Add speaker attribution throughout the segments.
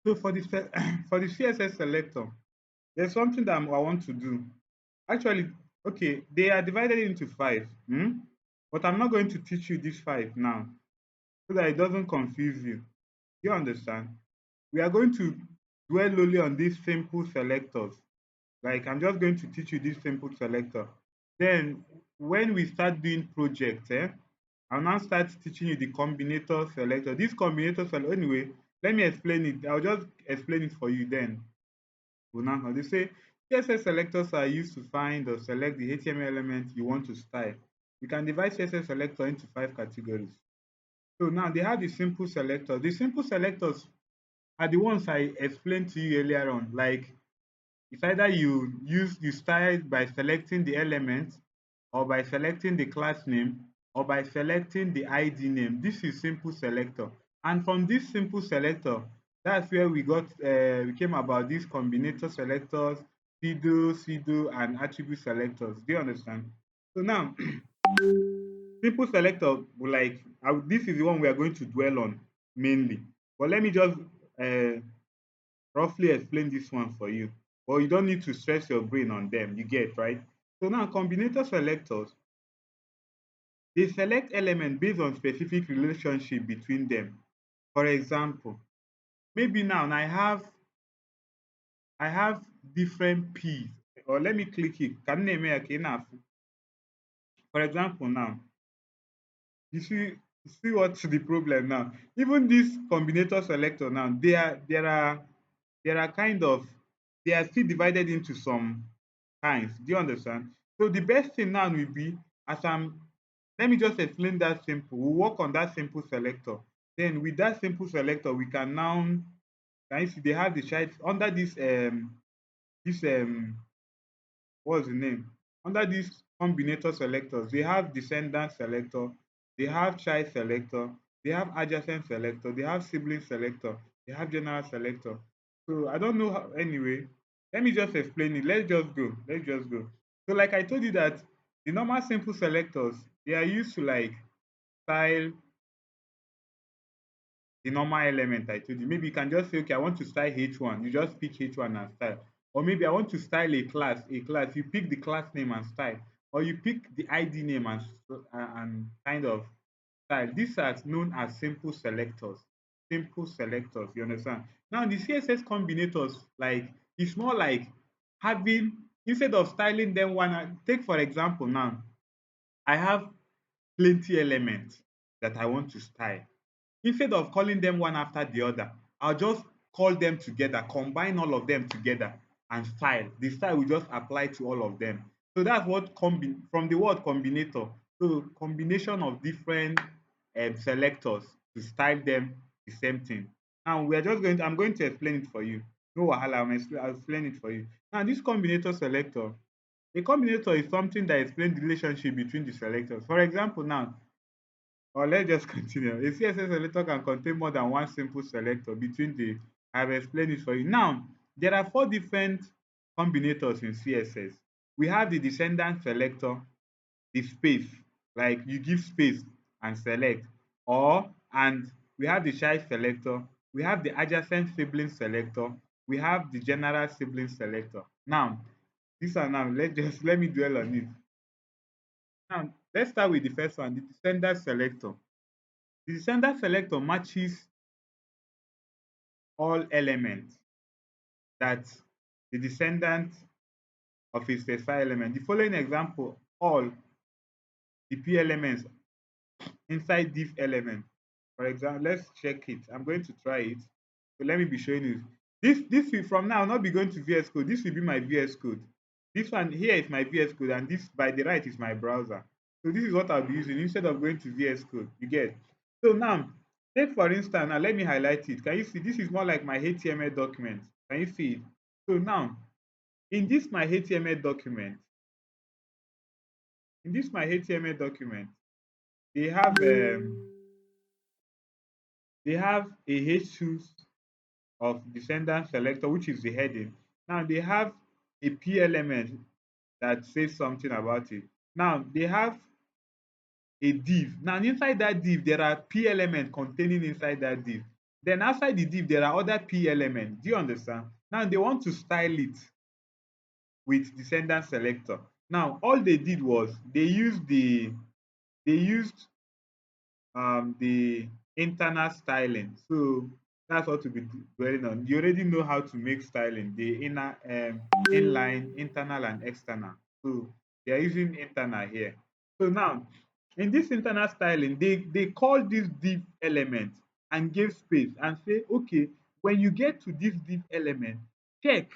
Speaker 1: So for the for the CSS selector, there's something that I want to do. Actually, okay, they are divided into five, but I'm not going to teach you these five now so that it doesn't confuse you. Do you understand? We are going to dwell only on these simple selectors. Like I'm just going to teach you this simple selector. Then when we start doing projects, I'll now start teaching you the combinator selector. This combinator selector, anyway, let me explain it. I'll just explain it for you then. We'll now know. They say CSS selectors are used to find or select the HTML element you want to style. You can divide CSS selector into five categories. So now they have the simple selectors. The simple selectors are the ones I explained to you earlier on. Like it's either you style by selecting the element or by selecting the class name or by selecting the ID name. This is simple selector. And from this simple selector, that's where we came about these combinator selectors, pseudo, and attribute selectors. Do you understand? So now simple selector like this is the one we are going to dwell on mainly. But let me just uh, roughly explain this one for you. But you don't need to stress your brain on them, you get, right? So now combinator selectors, they select elements based on specific relationship between them. For example, maybe now I have different P's, or let me click it. Can you name it again? For example, now you see what's the problem now. Even this combinator selector now, there are kind of they are still divided into some kinds. Do you understand? So the best thing now will be as I'm let me just explain that simple. We'll work on that simple selector. Then with that simple selector, we can you see they have the child under this what's the name? Under these combinator selectors, they have descendant selector, they have child selector, they have adjacent selector, they have sibling selector, they have general selector. So I don't know how, anyway, let me just explain it. Let's just go. Let's just go. So like I told you that the normal simple selectors, they are used to like style the normal element I told you. Maybe you can just say, okay, I want to style H1. You just pick H1 and style. Or maybe I want to style a class. You pick the class name and style. Or you pick the ID name and kind of style. These are known as simple selectors. Simple selectors, you understand? Now the CSS combinators, like it's more like having instead of styling them one, take for example now, I have plenty elements that I want to style. Instead of calling them one after the other, I'll just call them together, combine all of them together and style. The style will just apply to all of them. So that's what from the word combinator. So combination of different selectors to style them the same thing. Now I'm going to explain it for you. No wahala, I'll explain it for you. Now this combinator selector, a combinator is something that explains the relationship between the selectors. For example now, or let's just continue. A CSS selector can contain more than one simple selector between the I've explained it for you. Now, there are four different combinators in CSS. We have the descendant selector, the space, like you give space and select, and we have the child selector, we have the adjacent sibling selector, we have the general sibling selector. Now, this one now, let me dwell on it. Now, let's start with the first one, the descendant selector. The descendant selector matches all elements that the descendant of a specified element. The following example, all the p elements inside div element. For example, let's check it. I'm going to try it. So let me be showing you. This will from now not be going to VS Code. This will be my VS Code. This one here is my VS Code, and this by the right is my browser. So this is what I'll be using instead of going to VS Code. You get. So now, take for instance, now let me highlight it. Can you see? This is more like my HTML document. Can you see it? So now, in this my HTML document, in this my HTML document, they have um, they have a H2 of descendant selector, which is the heading. Now they have a P element that says something about it. Now they have a div. Now inside that div, there are P elements containing inside that div. Then outside the div, there are other p elements. Do you understand? Now they want to style it with descendant selector. Now all they did was they used the internal styling. So that's what we'll be dwelling on. You already know how to make styling, the inner inline, internal and external. So they are using internal here. So now in this internal styling, they call this div element and give space and say, okay, when you get to this div element, check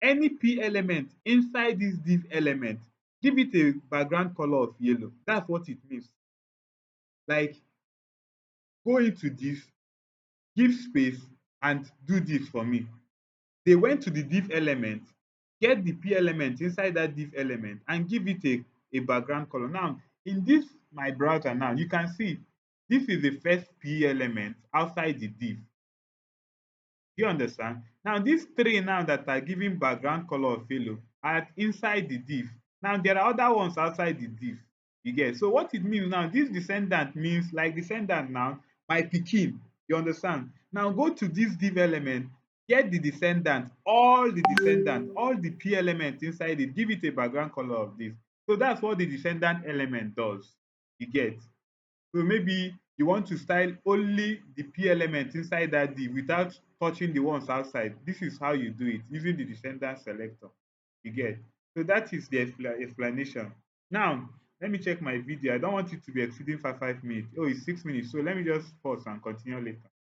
Speaker 1: any p element inside this div element, give it a background color of yellow. That's what it means. Like, go into this, give space and do this for me. They went to the div element, get the p element inside that div element and give it a background color. Now in this my browser now, you can see this is the first p element outside the div. Do you understand? Now these three now that are giving background color of yellow are inside the div. Now there are other ones outside the div. You get? So what it means now, this descendant means like descendant now, my pikin. You understand? Now go to this div element, get the descendant, all the p elements inside it, give it a background color of this. So that's what the descendant element does. You get? So maybe you want to style only the p element inside that div without touching the ones outside. This is how you do it using the descendant selector. You get? So that is the explanation. Now, let me check my video. I don't want it to be exceeding 5 minutes. Oh, it's 6 minutes. So let me just pause and continue later.